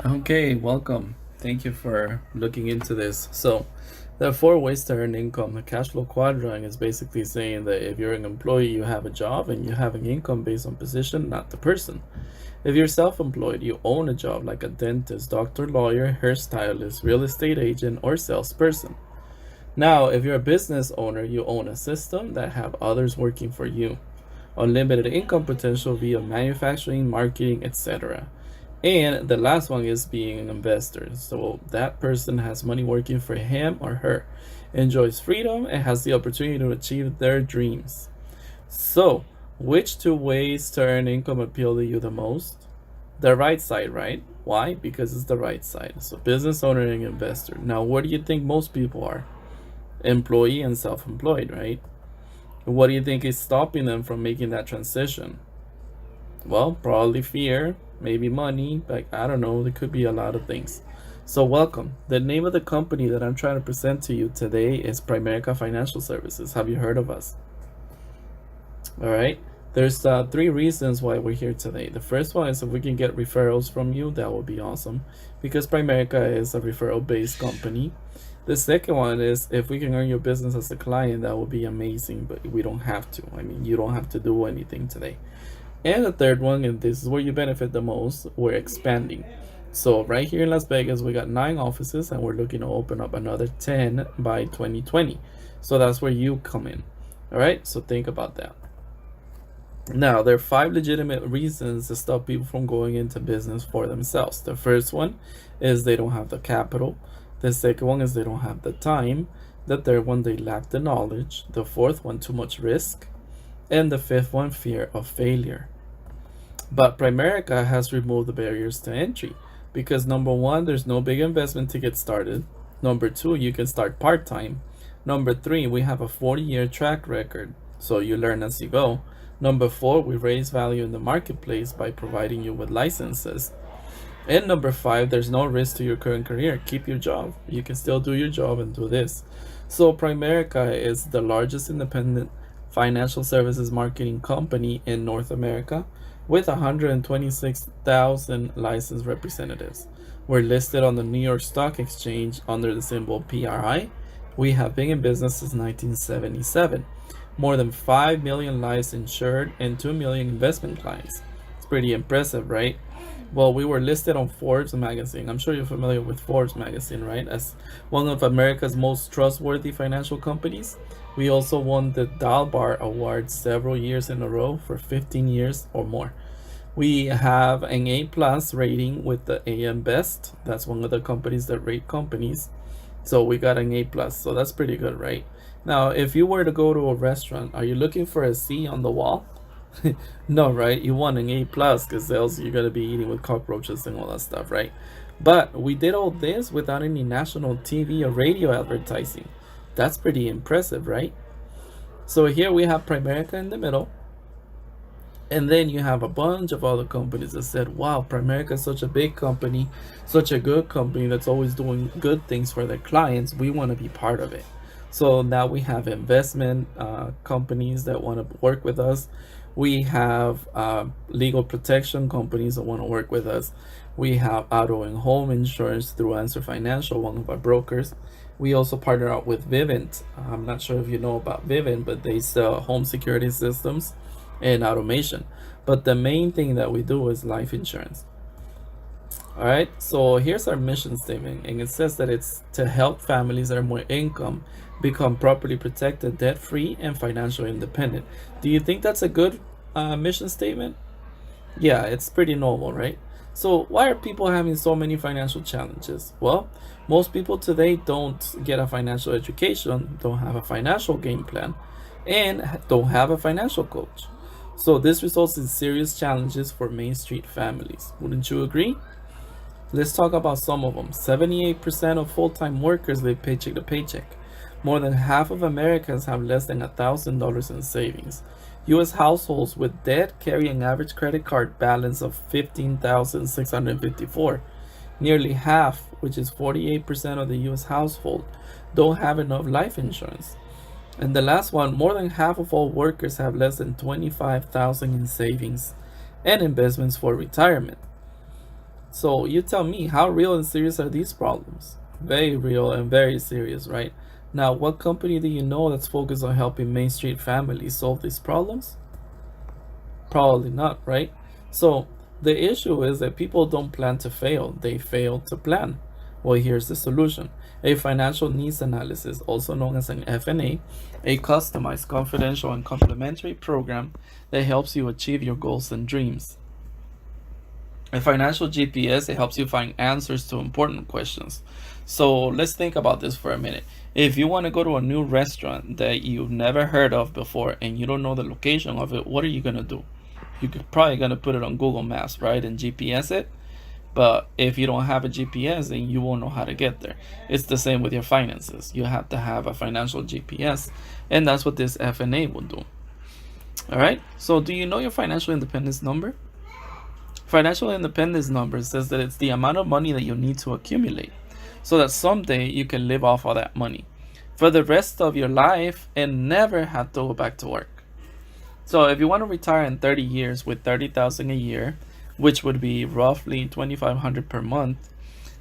Okay, welcome. Thank you for looking into this. So, there are four ways to earn income. The cash flow quadrant is basically saying that if you're an employee, you have a job and you have an income based on position, not the person. If you're self employed, you own a job like a dentist, doctor, lawyer, hairstylist, real estate agent, or salesperson. Now, if you're a business owner, you own a system that have others working for you. Unlimited income potential via manufacturing, marketing, etc. And the last one is being an investor. So that person has money working for him or her, enjoys freedom, and has the opportunity to achieve their dreams. So, which two ways to earn income appeal to you the most? The right side, right? Why? Because it's the right side. So, business owner and investor. Now, what do you think most people are? Employee and self employed, right? What do you think is stopping them from making that transition? Well, probably fear, maybe money, but I don't know. There could be a lot of things. So, welcome. The name of the company that I'm trying to present to you today is Primerica Financial Services. Have you heard of us? All right. There's three reasons why we're here today. The first one is if we can get referrals from you, that would be awesome because Primerica is a referral based company. The second one is if we can earn your business as a client, that would be amazing, but we don't have to. I mean, you don't have to do anything today. And the third one, and this is where you benefit the most, we're expanding. So right here in Las Vegas, we got 9 offices and we're looking to open up another 10 by 2020. So that's where you come in. All right, so think about that. Now, there are 5 legitimate reasons to stop people from going into business for themselves. The first one is they don't have the capital. The second one is they don't have the time. The third one, they lack the knowledge. The fourth one, too much risk. And the fifth one, fear of failure. But Primerica has removed the barriers to entry because number one, there's no big investment to get started. Number two, you can start part time. Number three, we have a 40-year track record, so you learn as you go. Number four, we raise value in the marketplace by providing you with licenses. And number five, there's no risk to your current career. Keep your job. You can still do your job and do this. So Primerica is the largest independent financial services marketing company in North America with 126,000 licensed representatives. We're listed on the New York Stock Exchange under the symbol PRI. We have been in business since 1977. More than 5 million lives insured and 2 million investment clients. It's pretty impressive, right? Well, we were listed on Forbes magazine. I'm sure you're familiar with Forbes magazine, right? As one of America's most trustworthy financial companies. We also won the Dalbar Award several years in a row for 15 years or more. We have an A plus rating with the AM Best. That's one of the companies that rate companies. So we got an A plus. So that's pretty good, right? Now, if you were to go to a restaurant, are you looking for a C on the wall? No, right? You want an A plus because else you're gonna be eating with cockroaches and all that stuff, right? But we did all this without any national TV or radio advertising. That's pretty impressive, right? So here we have Primerica in the middle, and then you have a bunch of other companies that said, wow, Primerica is such a big company, such a good company that's always doing good things for their clients. We want to be part of it. So now we have investment companies that want to work with us. We have legal protection companies that want to work with us. We have auto and home insurance through Answer Financial, one of our brokers. We also partner up with Vivint. I'm not sure if you know about Vivint, but they sell home security systems and automation. But the main thing that we do is life insurance. All right, so here's our mission statement, and it says that it's to help families earn more income, become properly protected, debt free, and financially independent. Do you think that's a good mission statement? Yeah, it's pretty normal, right? So, why are people having so many financial challenges? Well, most people today don't get a financial education, don't have a financial game plan, and don't have a financial coach. So, this results in serious challenges for Main Street families. Wouldn't you agree? Let's talk about some of them. 78% of full time workers live paycheck to paycheck. More than half of Americans have less than $1,000 in savings. U.S. households with debt carry an average credit card balance of $15,654. Nearly half, which is 48% of the U.S. household, don't have enough life insurance. And the last one, more than half of all workers have less than 25,000 in savings and investments for retirement. So you tell me, how real and serious are these problems? Very real and very serious, right? Now, what company do you know that's focused on helping Main Street families solve these problems? Probably not, right? So the issue is that people don't plan to fail, they fail to plan. Well, here's the solution: a financial needs analysis, also known as an FNA, a customized, confidential, and complementary program that helps you achieve your goals and dreams. A financial GPS, it helps you find answers to important questions. So let's think about this for a minute. If you want to go to a new restaurant that you've never heard of before and you don't know the location of it, what are you going to do? You're probably going to put it on Google Maps, right? And GPS it. But if you don't have a GPS, then you won't know how to get there. It's the same with your finances. You have to have a financial GPS. And that's what this FNA will do. All right. So do you know your financial independence number? Financial independence number says that it's the amount of money that you need to accumulate so that someday you can live off of that money for the rest of your life and never have to go back to work. So if you want to retire in 30 years with $30,000 a year, which would be roughly $2,500 per month,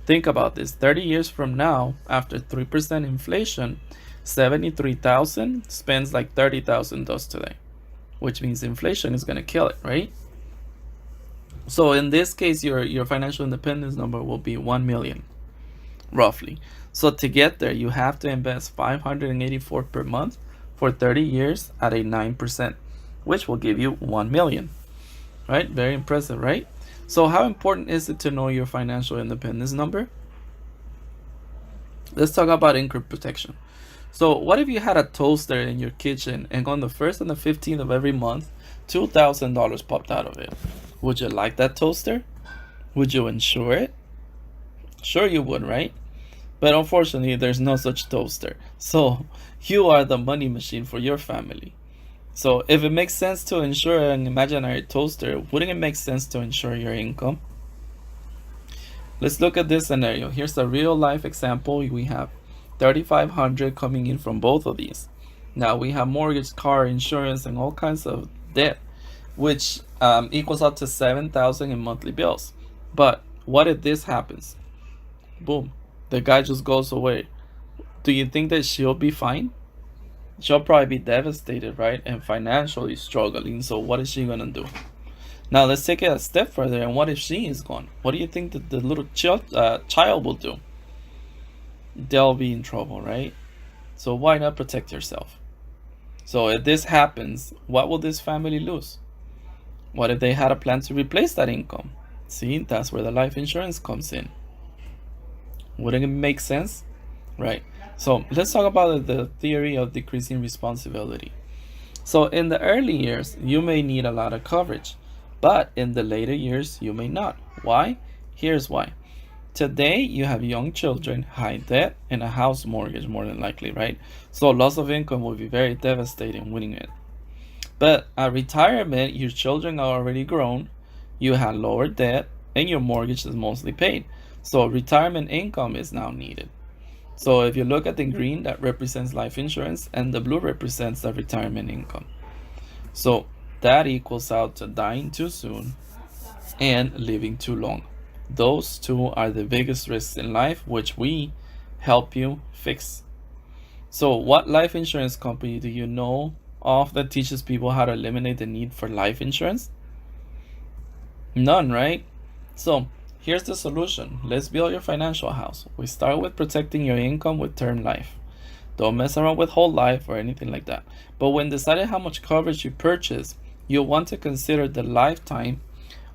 think about this. 30 years from now, after 3% inflation, 73,000 spends like 30,000 does today, which means inflation is going to kill it, right? So in this case, your financial independence number will be 1 million, roughly. So to get there, you have to invest $584 per month for 30 years at a 9%, which will give you 1 million, right? Very impressive, right? So how important is it to know your financial independence number? Let's talk about income protection. So what if you had a toaster in your kitchen and on the 1st and the 15th of every month, $2,000 popped out of it? Would you like that toaster? Would you insure it? Sure you would, right? But unfortunately, there's no such toaster. So you are the money machine for your family. So if it makes sense to insure an imaginary toaster, wouldn't it make sense to insure your income? Let's look at this scenario. Here's a real life example. We have $3,500 coming in from both of these. Now we have mortgage, car insurance, and all kinds of debt, which equals up to $7,000 in monthly bills. But what if this happens? Boom, the guy just goes away. Do you think that she'll be fine? She'll probably be devastated, right? And financially struggling. So what is she gonna do? Now let's take it a step further. And what if she is gone? What do you think that the little child will do? They'll be in trouble, right? So why not protect yourself? So if this happens, what will this family lose? What if they had a plan to replace that income? See, that's where the life insurance comes in. Wouldn't it make sense? Right. So let's talk about the theory of decreasing responsibility. So in the early years, you may need a lot of coverage, but in the later years, you may not. Why? Here's why. Today, you have young children, high debt, and a house mortgage more than likely, right? So loss of income will be very devastating winning it. But at retirement, your children are already grown, you have lower debt, and your mortgage is mostly paid. So retirement income is now needed. So if you look at the green, that represents life insurance, and the blue represents the retirement income. So that equals out to dying too soon and living too long. Those two are the biggest risks in life, which we help you fix. So what life insurance company do you know of that teaches people how to eliminate the need for life insurance? None, right? So here's the solution. Let's build your financial house. We start with protecting your income with term life. Don't mess around with whole life or anything like that. But when deciding how much coverage you purchase, you'll want to consider the lifetime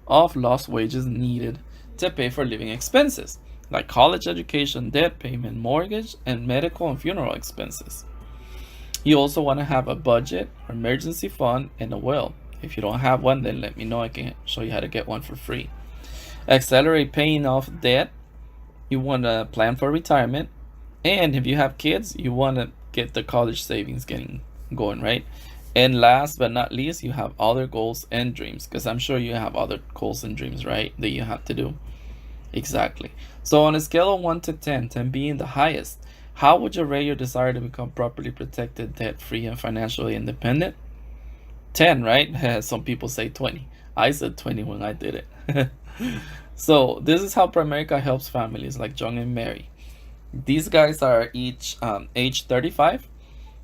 of lost wages needed to pay for living expenses, like college education, debt payment, mortgage, and medical and funeral expenses. You also want to have a budget, emergency fund, and a will. If you don't have one, then let me know. I can show you how to get one for free. Accelerate paying off debt. You want to plan for retirement. And if you have kids, you want to get the college savings going, right? And last but not least, you have other goals and dreams, because I'm sure you have other goals and dreams, right, that you have to do. Exactly. So on a scale of 1 to 10, 10 being the highest, how would you rate your desire to become properly protected, debt-free, and financially independent? 10, right? Some people say 20. I said 20 when I did it. So this is how Primerica helps families like John and Mary. These guys are each age 35.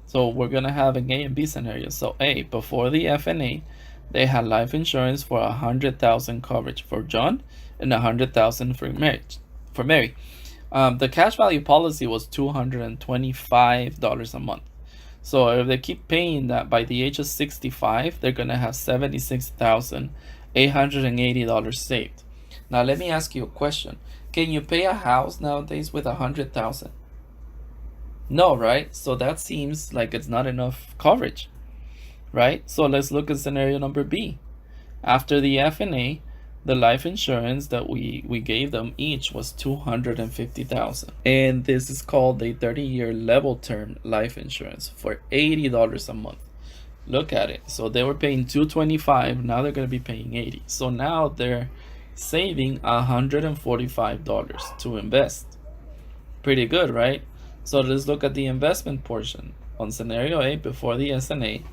So we're gonna have an A and B scenario. So A, before the FNA, they had life insurance for 100,000 coverage for John and 100,000 for marriage for Mary. The cash value policy was $225 a month. So if they keep paying that, by the age of 65, they're gonna have $76,880 saved. Now let me ask you a question. Can you pay a house nowadays with 100,000? No, right? So that seems like it's not enough coverage, right? So let's look at scenario number B. After the FNA, the life insurance that we gave them each was 250,000, and this is called a 30-year level term life insurance for $80 a month. Look at it. So they were paying 225, now they're going to be paying 80. So now they're saving $145 to invest. Pretty good, right? So let's look at the investment portion. On scenario A, before the SNA,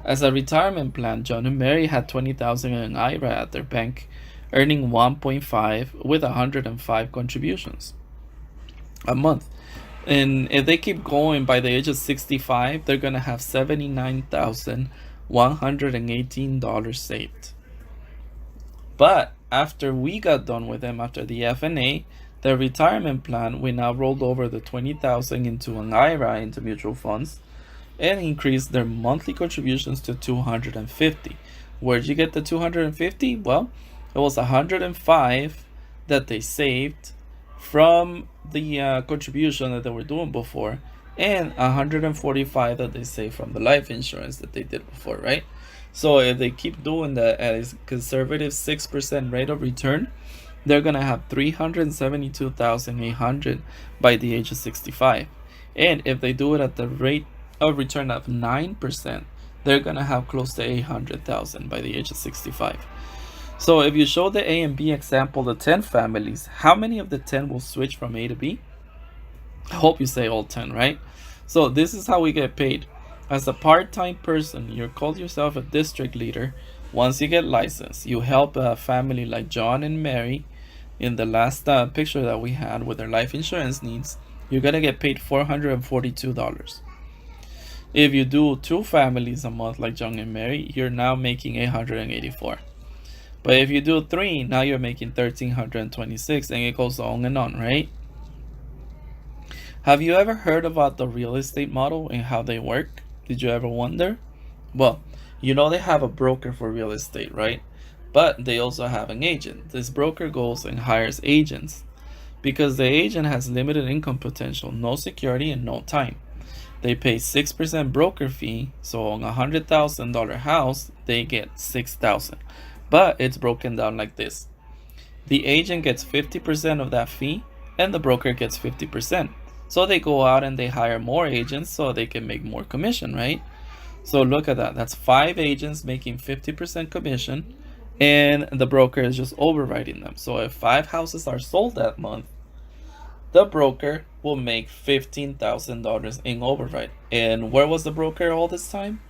as a retirement plan, John and Mary had 20,000 in IRA at their bank, earning 1.5 with 105 contributions a month. And if they keep going, by the age of 65, they're gonna have $79,118 saved. But after we got done with them, after the FNA, their retirement plan, we now rolled over the 20,000 into an IRA, into mutual funds, and increased their monthly contributions to 250. Where'd you get the 250? Well, it was 105 that they saved from the contribution that they were doing before, and 145 that they saved from the life insurance that they did before, right? So if they keep doing that at a conservative 6% rate of return, they're gonna have 372,800 by the age of 65. And if they do it at the rate of return of 9%, they're gonna have close to 800,000 by the age of 65. So if you show the A and B example, the 10 families, how many of the 10 will switch from A to B? I hope you say all 10, right? So this is how we get paid. As a part-time person, you call yourself a district leader. Once you get licensed, you help a family like John and Mary in the last picture that we had with their life insurance needs. You're gonna get paid $442. If you do 2 families a month like John and Mary, you're now making $884. But if you do 3, now you're making $1,326, and it goes on, right? Have you ever heard about the real estate model and how they work? Did you ever wonder? Well, you know they have a broker for real estate, right? But they also have an agent. This broker goes and hires agents because the agent has limited income potential, no security, and no time. They pay 6% broker fee, so on a $100,000 house, they get $6,000. But it's broken down like this. The agent gets 50% of that fee, and the broker gets 50%. So they go out and they hire more agents so they can make more commission, right? So look at that. That's 5 agents making 50% commission, and the broker is just overriding them. So if 5 houses are sold that month, the broker will make $15,000 in override. And where was the broker all this time?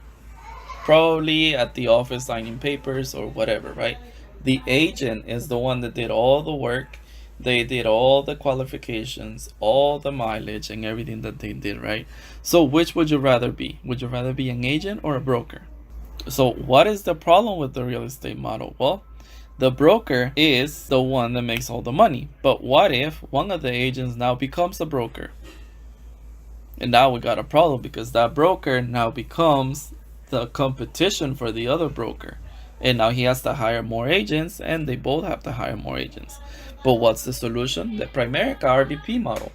Probably at the office signing papers or whatever, right? The agent is the one that did all the work. They did all the qualifications, all the mileage, and everything that they did, right? So which would you rather be? Would you rather be an agent or a broker? So what is the problem with the real estate model? Well, the broker is the one that makes all the money. But what if one of the agents now becomes a broker? And now we got a problem, because that broker now becomes the competition for the other broker. And now he has to hire more agents, and they both have to hire more agents. But what's the solution? The Primerica RVP model.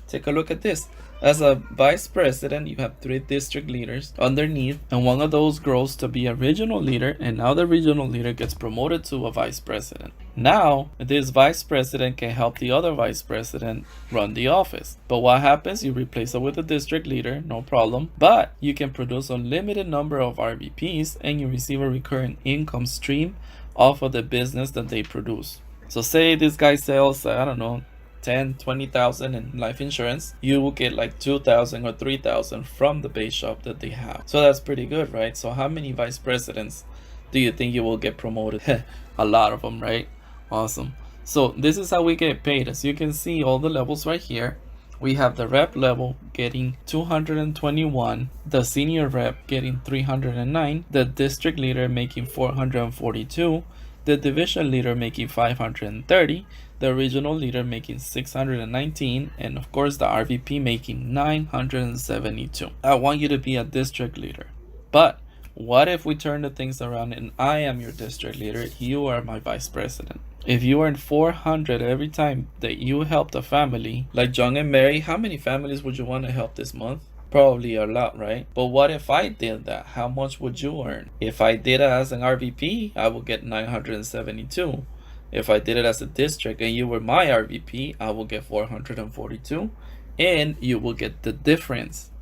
Take a look at this. As a vice president, you have 3 district leaders underneath, and one of those grows to be a regional leader, and now the regional leader gets promoted to a vice president. Now, this vice president can help the other vice president run the office. But what happens? You replace it with a district leader, no problem. But you can produce a limited number of RVPs, and you receive a recurring income stream off of the business that they produce. So say this guy sells, I don't know, 10, 20,000 in life insurance, you will get like 2,000 or 3,000 from the base shop that they have. So that's pretty good, right? So how many vice presidents do you think you will get promoted? A lot of them, right? Awesome. So this is how we get paid. As you can see, all the levels right here. We have the rep level getting 221, the senior rep getting 309, the district leader making 442, the division leader making 530, the regional leader making 619, and of course the RVP making 972. I want you to be a district leader. But what if we turn the things around and I am your district leader, you are my vice president? If you earn 400 every time that you helped a family, like John and Mary, how many families would you want to help this month? Probably a lot, right? But what if I did that? How much would you earn? If I did it as an RVP, I would get 972. If I did it as a district and you were my RVP, I will get 442, and you will get the difference,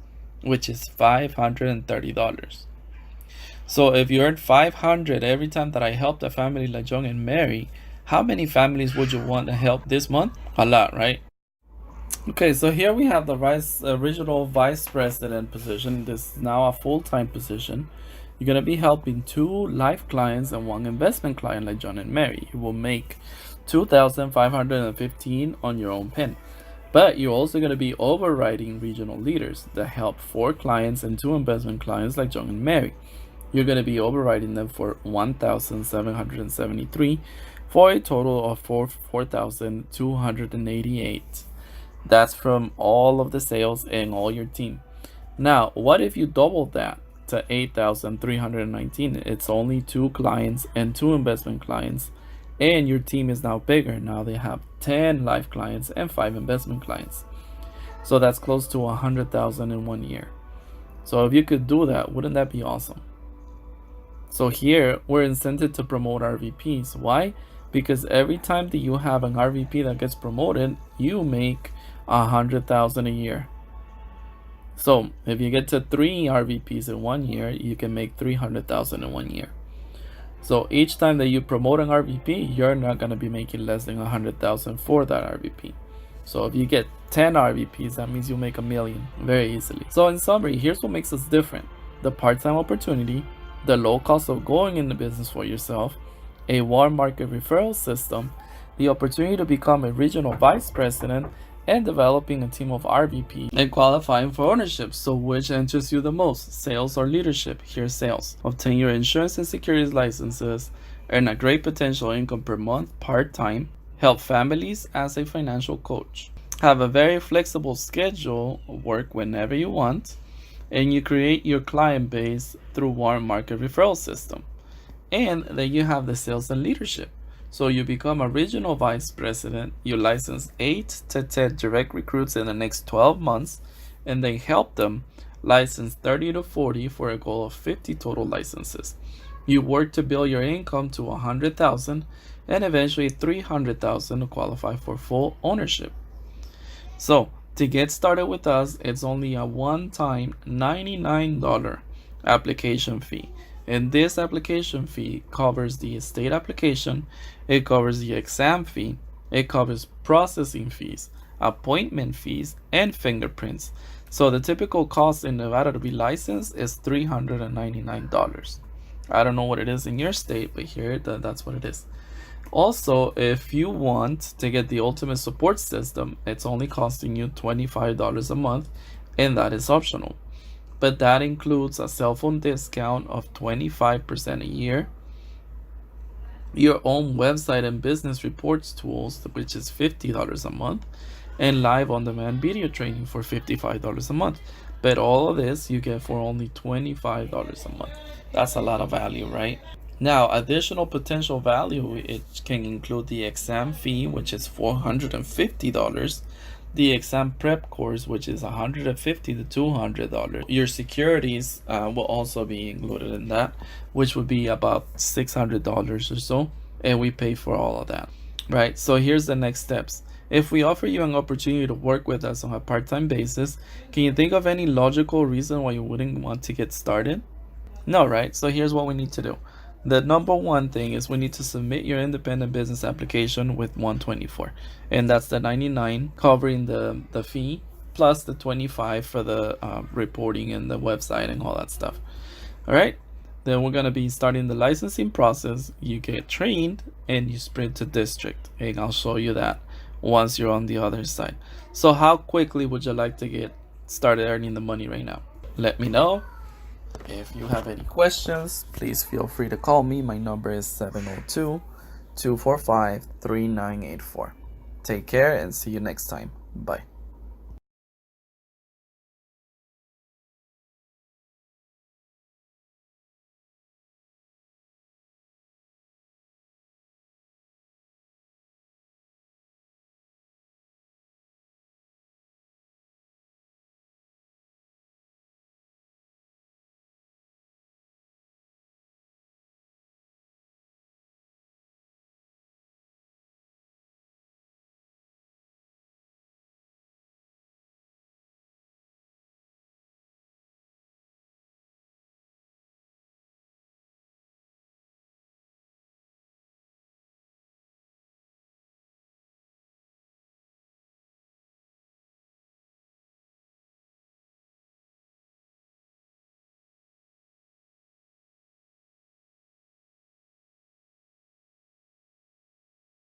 which is $530. So if you earned 500 every time that I helped a family like John and Mary, how many families would you want to help this month? A lot, right? Okay, so here we have the original vice president position. This is now a full-time position. You're going to be helping 2 life clients and 1 investment client like John and Mary. You will make $2,515 on your own pen. But you're also going to be overriding regional leaders that help 4 clients and 2 investment clients like John and Mary. You're going to be overriding them for $1,773 for a total of $4,288. That's from all of the sales and all your team. Now, what if you double that to $8,319? It's only 2 clients and 2 investment clients, and your team is now bigger. Now they have 10 life clients and 5 investment clients. So that's close to $100,000 in 1 year. So if you could do that, wouldn't that be awesome? So here we're incented to promote RVPs. Why? Because every time that you have an RVP that gets promoted, you make $100,000 a year. So if you get to 3 RVPs in 1 year, you can make $300,000 in 1 year. So each time that you promote an RVP, you're not going to be making less than $100,000 for that RVP. So if you get 10 RVPs, that means you make $1 million very easily. So in summary, here's what makes us different: the part-time opportunity, the low cost of going into business for yourself, a warm market referral system, the opportunity to become a regional vice president, and developing a team of RVP and qualifying for ownership. So which interests you the most, sales or leadership? Here's sales. Obtain your insurance and securities licenses, earn a great potential income per month part-time, help families as a financial coach, have a very flexible schedule, work whenever you want, and you create your client base through warm market referral system. And then you have the sales and leadership. So you become a regional vice president, you license 8 to 10 direct recruits in the next 12 months, and then help them license 30 to 40 for a goal of 50 total licenses. You work to build your income to 100,000 and eventually 300,000 to qualify for full ownership. So to get started with us, it's only a one-time $99 application fee. And this application fee covers the estate application, it covers the exam fee, it covers processing fees, appointment fees, and fingerprints. So the typical cost in Nevada to be licensed is $399. I don't know what it is in your state, but here that's what it is. Also, if you want to get the ultimate support system, it's only costing you $25 a month, and that is optional. But that includes a cell phone discount of 25% a year, your own website and business reports tools, which is $50 a month, and live on-demand video training for $55 a month. But all of this you get for only $25 a month. That's a lot of value, right? Now, additional potential value, it can include the exam fee, which is $450, the exam prep course, which is $150 to $200. Your securities will also be included in that, which would be about $600 or so, and we pay for all of that, right? So here's the next steps. If we offer you an opportunity to work with us on a part-time basis, can you think of any logical reason why you wouldn't want to get started? No, right? So here's what we need to do. The number one thing is we need to submit your independent business application with $124, and that's the $99 covering the fee plus the $25 for the reporting and the website and all that stuff. All right. Then we're gonna be starting the licensing process. You get trained and you sprint to district, and I'll show you that once you're on the other side. So how quickly would you like to get started earning the money right now? Let me know. If you have any questions, please feel free to call me. My number is 702-245-3984. Take care and see you next time. Bye.